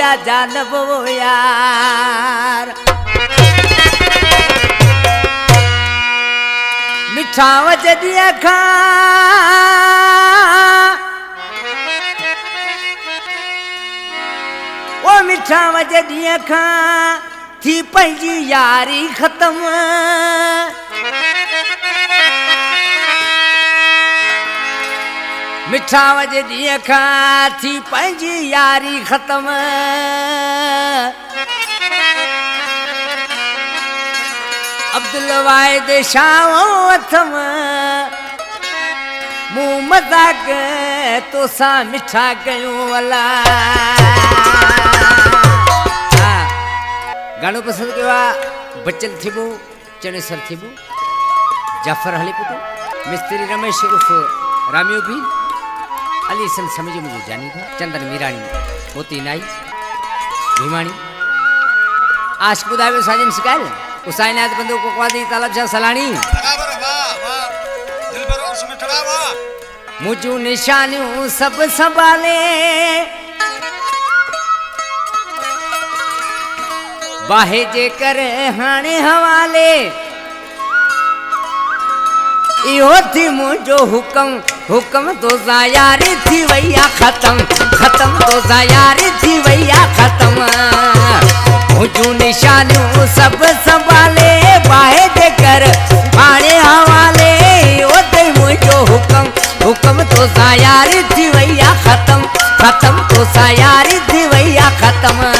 या जानबो यार मिठा वजदिया खा ओ मिठा वजदिया खा थी पंहिंजी यारी खत्म मिठा वजदिया खा थी पंहिंजी यारी खत्म अब्दुल वाहिद शाह अथम मूं मज़ाक तोसां मिठा कयूं अला गानो पसंद कयो आहे बच्चन थिबो चनेसर थिबो जाफर हली पुटो मिस्त्री रमेश उर्फ रामियो भी अली सन समझो मुझे जानी था चंदन मीरानी होती नाई भीमानी आशिक बुधावे साजन सिकायल उसाइन आज बंदो को क्वादी तालब शाह सलानी बराबर वाह वाह दिल पर और सुन खड़ा वाह मुझू निशानियों सब संभाले बाहे जे कर हाणे हवाले इहो थी मुझो हुक्म हुक्म तो यारी थी वैया खत्म खत्म तो यारी थी वैया खत्म मुझू निशानियों सब संभाले बाहे जे कर हाणे हवाले इहो थी मुझो हुक्म हुक्म तो यारी थी वैया खत्म खत्म तो यारी थी वैया खत्म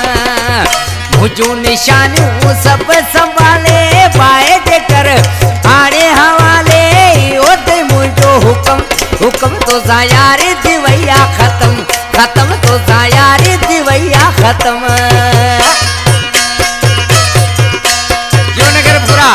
मुझू निशानियों सब संभाले बाहे जे कर हाणे हवाले ओदे मुझो हुक्म हुक्म तो यारी थी वैया खत्म खत्म तो यारी थी वैया खत्म जो नगर पूरा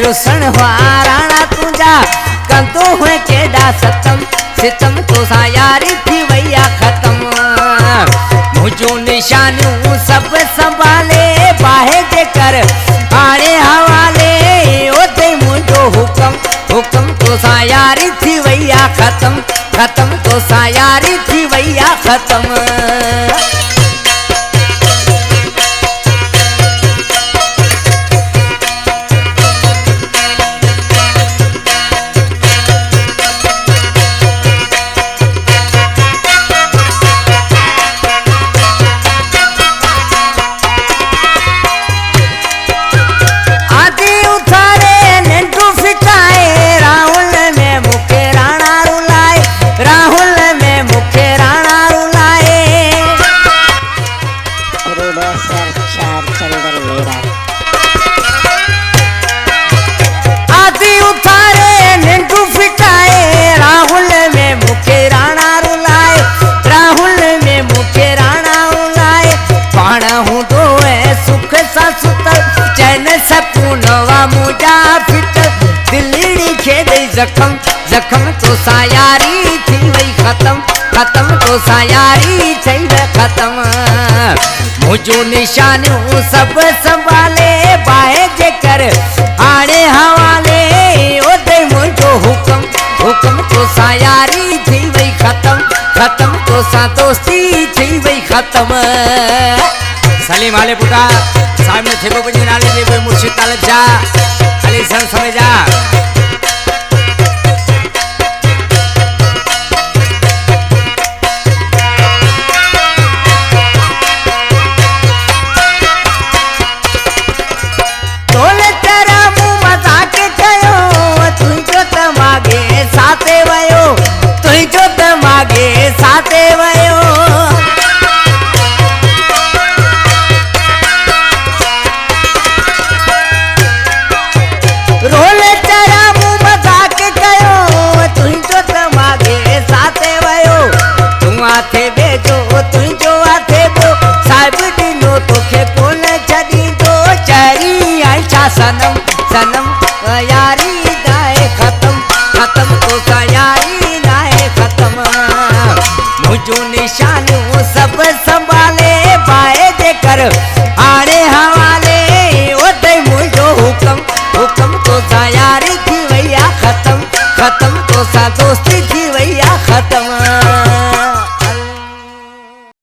रुसण वाराणा तुझा कंदो है केडा सतम सितम तो यारी थी वैया खत्म मुझो निशानियों सब संभाले बाहे जे कर हाणे हवाले ओदे मुझो हुक्म हुक्म तो यारी थी वैया खत्म खत्म तो यारी थी वैया खत्म जखम जखम तो यारी थी वही खत्म खत्म तो यारी थी खत्म मुझो निशानियों सब संभाले बाहे जे कर हाणे हवाले ओदे मुझो हुक्म हुक्म तो यारी थी वही खत्म खत्म तो दोस्ती थी वही खत्म सलीम आले पुटा साहब ने थे वो नाले जे मुर्शिद तालब शाह अली सन समझा सनम यारी नाए खत्म खत्म तो सा यारी नाए खत्म मुझो निशान वो सब संभाले पाए देकर आड़े हवाले ओते मुझो हुक्म हुक्म तो सा यारी थी भैया खत्म खत्म तो सा दोस्त